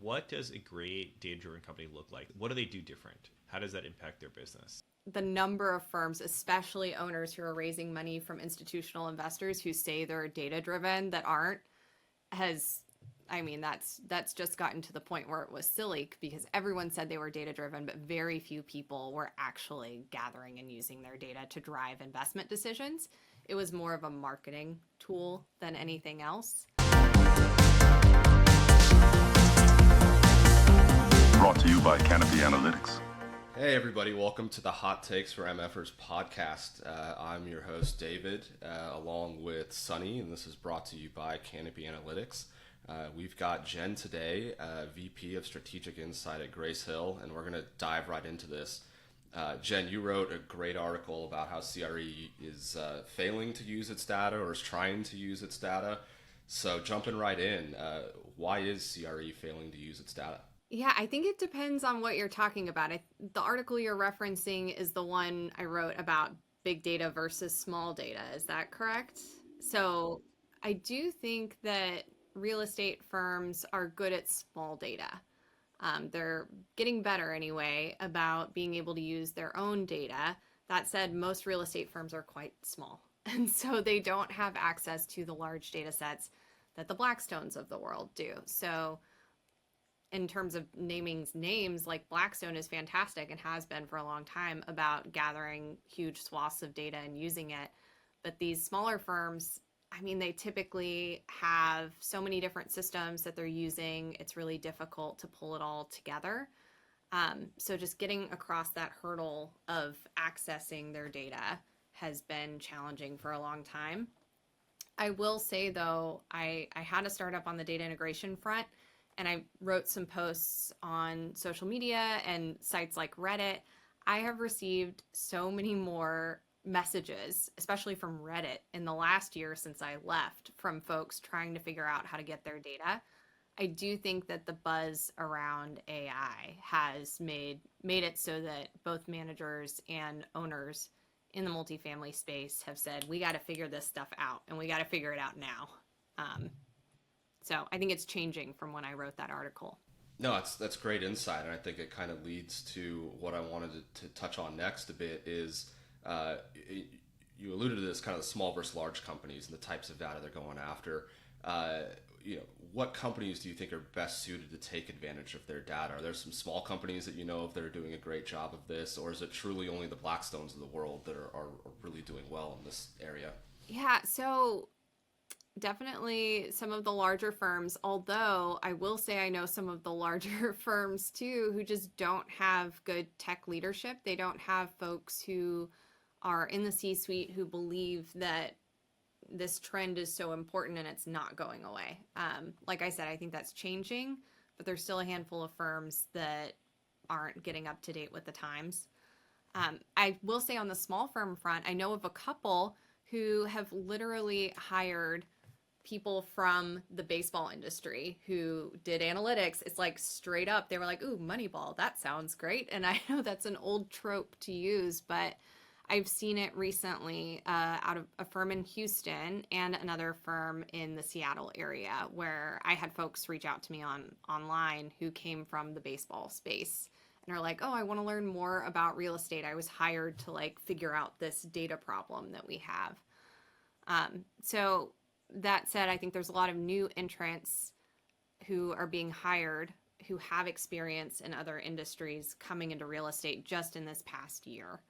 what does a great data-driven company look like? What do they do different? How does that impact their business? The number of firms, especially owners who are raising money from institutional investors who say they're data-driven that aren't, that's just gotten to the point where it was silly because everyone said they were data-driven, but very few people were actually gathering and using their data to drive investment decisions. It was more of a marketing tool than anything else. Brought to you by Canopy Analytics. Hey everybody, welcome to the Hot Takes for MF'ers podcast. I'm your host David, along with Sunny, and this is brought to you by Canopy Analytics. We've got Jen today, VP of Strategic Insight at Grace Hill, and we're going to dive right into this. Jen, you wrote a great article about how CRE is failing to use its data or is trying to use its data. So jumping right in, why is CRE failing to use its data? Yeah, I think it depends on what you're talking about. The article you're referencing is the one I wrote about big data versus small data. Is that correct? So I do think that real estate firms are good at small data. They're getting better anyway about being able to use their own data. That said, most real estate firms are quite small. And so they don't have access to the large data sets that the Blackstones of the world do. So in terms of naming names, like Blackstone is fantastic and has been for a long time about gathering huge swaths of data and using it. But these smaller firms, they typically have so many different systems that they're using. It's really difficult to pull it all together. So just getting across that hurdle of accessing their data has been challenging for a long time. I will say, though, I had a startup on the data integration front, and I wrote some posts on social media and sites like Reddit. I have received so many more messages, especially from Reddit in the last year since I left, from folks trying to figure out how to get their data. I do think that the buzz around AI has made it so that both managers and owners in the multifamily space have said, we got to figure this stuff out, and we got to figure it out now. So I think it's changing from when I wrote that article. No, that's great insight, and I think it kind of leads to what I wanted to touch on next a bit is you alluded to this kind of the small versus large companies and the types of data they're going after. What companies do you think are best suited to take advantage of their data? Are there some small companies that you know of that are doing a great job of this, or is it truly only the Blackstones of the world that are really doing well in this area? Yeah, so definitely some of the larger firms, although I will say I know some of the larger firms too who just don't have good tech leadership. They don't have folks who are in the C-suite who believe that this trend is so important and it's not going away. Like I said, I think that's changing, but there's still a handful of firms that aren't getting up to date with the times. I will say on the small firm front, I know of a couple who have literally hired people from the baseball industry who did analytics. It's like straight up, they were like, ooh, Moneyball, that sounds great. And I know that's an old trope to use, but I've seen it recently out of a firm in Houston and another firm in the Seattle area where I had folks reach out to me online who came from the baseball space and are like, oh, I want to learn more about real estate. I was hired to figure out this data problem that we have. So that said, I think there's a lot of new entrants who are being hired who have experience in other industries coming into real estate just in this past year,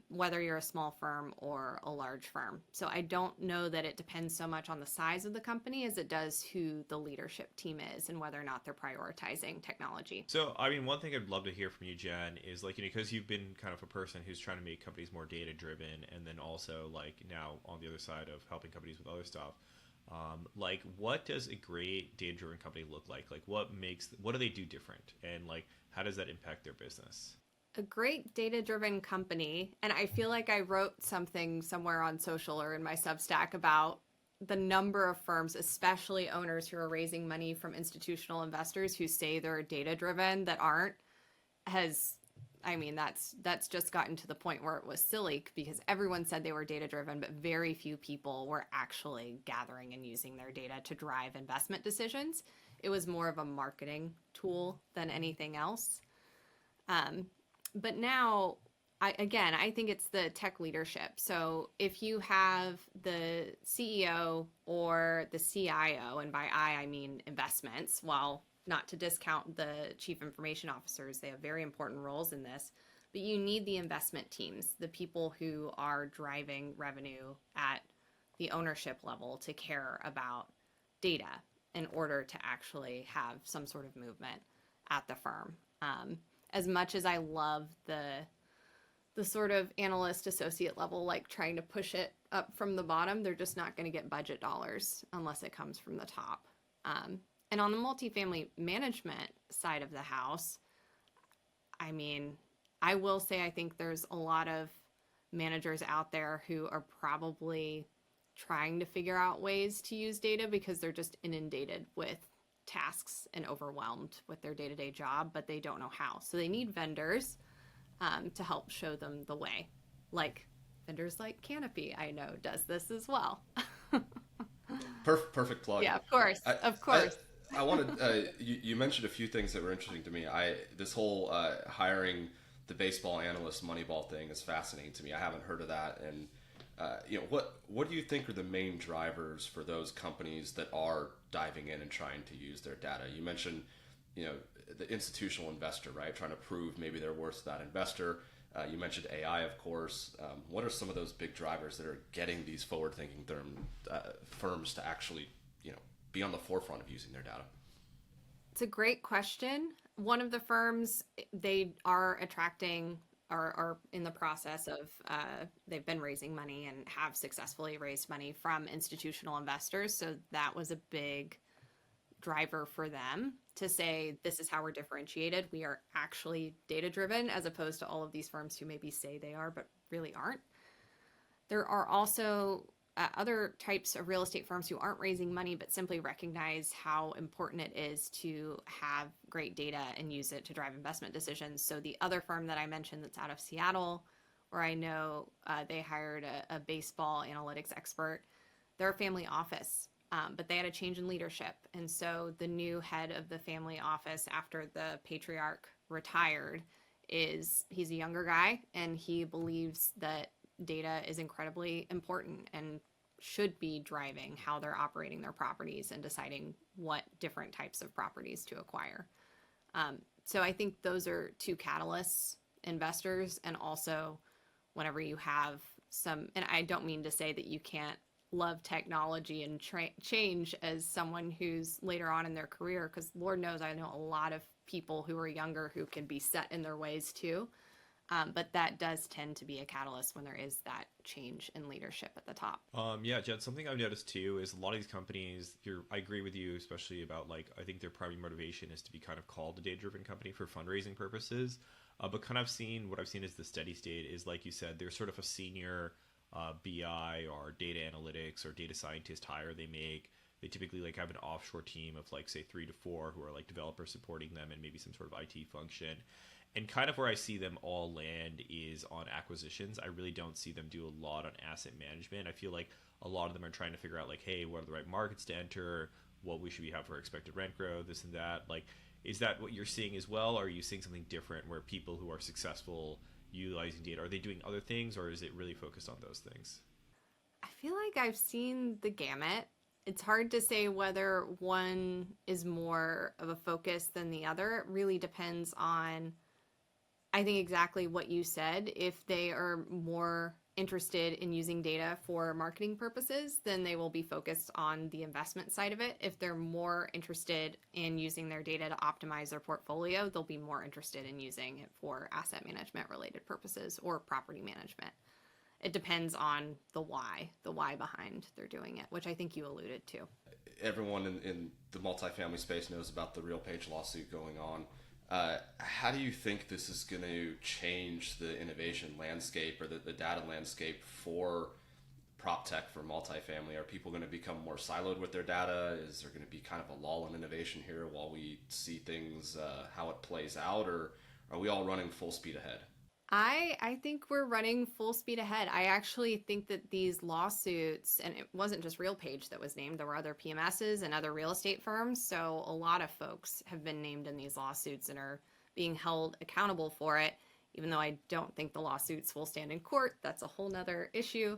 whether you're a small firm or a large firm. So I don't know that it depends so much on the size of the company as it does who the leadership team is and whether or not they're prioritizing technology. So, one thing I'd love to hear from you, Jen, is because you've been kind of a person who's trying to make companies more data driven, and then also now on the other side of helping companies with other stuff. What does a great data driven company look like? What do they do different? And how does that impact their business? A great data-driven company, and I feel like I wrote something somewhere on social or in my Substack about the number of firms, especially owners who are raising money from institutional investors who say they're data-driven that aren't, that's just gotten to the point where it was silly because everyone said they were data-driven, but very few people were actually gathering and using their data to drive investment decisions. It was more of a marketing tool than anything else. But now, I think it's the tech leadership. So if you have the CEO or the CIO, and by I mean investments, while not to discount the chief information officers, they have very important roles in this, but you need the investment teams, the people who are driving revenue at the ownership level to care about data in order to actually have some sort of movement at the firm. As much as I love the sort of analyst associate level, like trying to push it up from the bottom, they're just not going to get budget dollars unless it comes from the top. And on the multifamily management side of the house, I mean, I will say I think there's a lot of managers out there who are probably trying to figure out ways to use data because they're just inundated with tasks and overwhelmed with their day-to-day job, but they don't know how. So they need vendors to help show them the way. Like vendors like Canopy, I know, does this as well. Perfect plug. Yeah, of course. Of course. I wanted, you mentioned a few things that were interesting to me. This whole hiring the baseball analyst Moneyball thing is fascinating to me. I haven't heard of that. And, what do you think are the main drivers for those companies that are diving in and trying to use their data? You mentioned, the institutional investor, right? Trying to prove maybe they're worth to that investor. You mentioned AI, of course. What are some of those big drivers that are getting these forward-thinking firms to actually, be on the forefront of using their data? It's a great question. One of the firms, they are attracting or are in the process of, they've been raising money and have successfully raised money from institutional investors. So that was a big driver for them to say, this is how we're differentiated. We are actually data-driven, as opposed to all of these firms who maybe say they are, but really aren't. There are also other types of real estate firms who aren't raising money, but simply recognize how important it is to have great data and use it to drive investment decisions. So the other firm that I mentioned that's out of Seattle, where I know they hired a baseball analytics expert, they're a family office, but they had a change in leadership. And so the new head of the family office after the patriarch retired he's a younger guy, and he believes that data is incredibly important and should be driving how they're operating their properties and deciding what different types of properties to acquire. So I think those are two catalysts, investors, and also whenever you have some, and I don't mean to say that you can't love technology and change as someone who's later on in their career, because Lord knows I know a lot of people who are younger who can be set in their ways too. But that does tend to be a catalyst when there is that change in leadership at the top. Yeah, Jen, something I've noticed too is a lot of these companies, I agree with you, especially about I think their primary motivation is to be kind of called a data-driven company for fundraising purposes. But what I've seen is the steady state is, like you said, there's sort of a senior BI or data analytics or data scientist hire they make. They typically have an offshore team of say 3 to 4 who are developers supporting them and maybe some sort of IT function. And kind of where I see them all land is on acquisitions. I really don't see them do a lot on asset management. I feel like a lot of them are trying to figure out hey, what are the right markets to enter? What should we have for expected rent growth? This and that. Is that what you're seeing as well? Or are you seeing something different where people who are successful utilizing data, are they doing other things, or is it really focused on those things? I feel like I've seen the gamut. It's hard to say whether one is more of a focus than the other. It really depends on, I think, exactly what you said. If they are more interested in using data for marketing purposes, then they will be focused on the investment side of it. If they're more interested in using their data to optimize their portfolio, they'll be more interested in using it for asset management related purposes or property management. It depends on the why behind they're doing it, which I think you alluded to. Everyone in the multifamily space knows about the RealPage lawsuit going on. How do you think this is going to change the innovation landscape or the data landscape for prop tech for multifamily? Are people going to become more siloed with their data? Is there going to be kind of a lull in innovation here while we see things, how it plays out? Or are we all running full speed ahead? I think we're running full speed ahead. I actually think that these lawsuits, and it wasn't just RealPage that was named, there were other PMSs and other real estate firms. So a lot of folks have been named in these lawsuits and are being held accountable for it, even though I don't think the lawsuits will stand in court. That's a whole nother issue.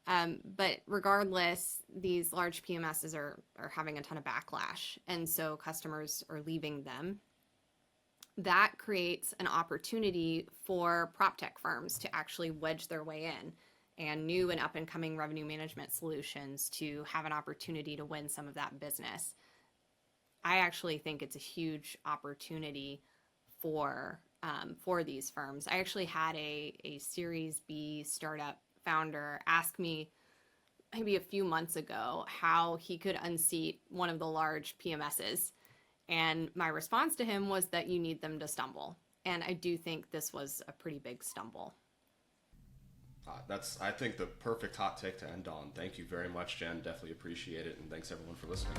But regardless, these large PMSs are having a ton of backlash. And so customers are leaving them. That creates an opportunity for prop tech firms to actually wedge their way in, and new and up and coming revenue management solutions to have an opportunity to win some of that business. I actually think it's a huge opportunity for these firms. I actually had a Series B startup founder ask me maybe a few months ago how he could unseat one of the large PMSs. And my response to him was that you need them to stumble. And I do think this was a pretty big stumble. That's, I think, the perfect hot take to end on. Thank you very much, Jen. Definitely appreciate it. And thanks, everyone, for listening.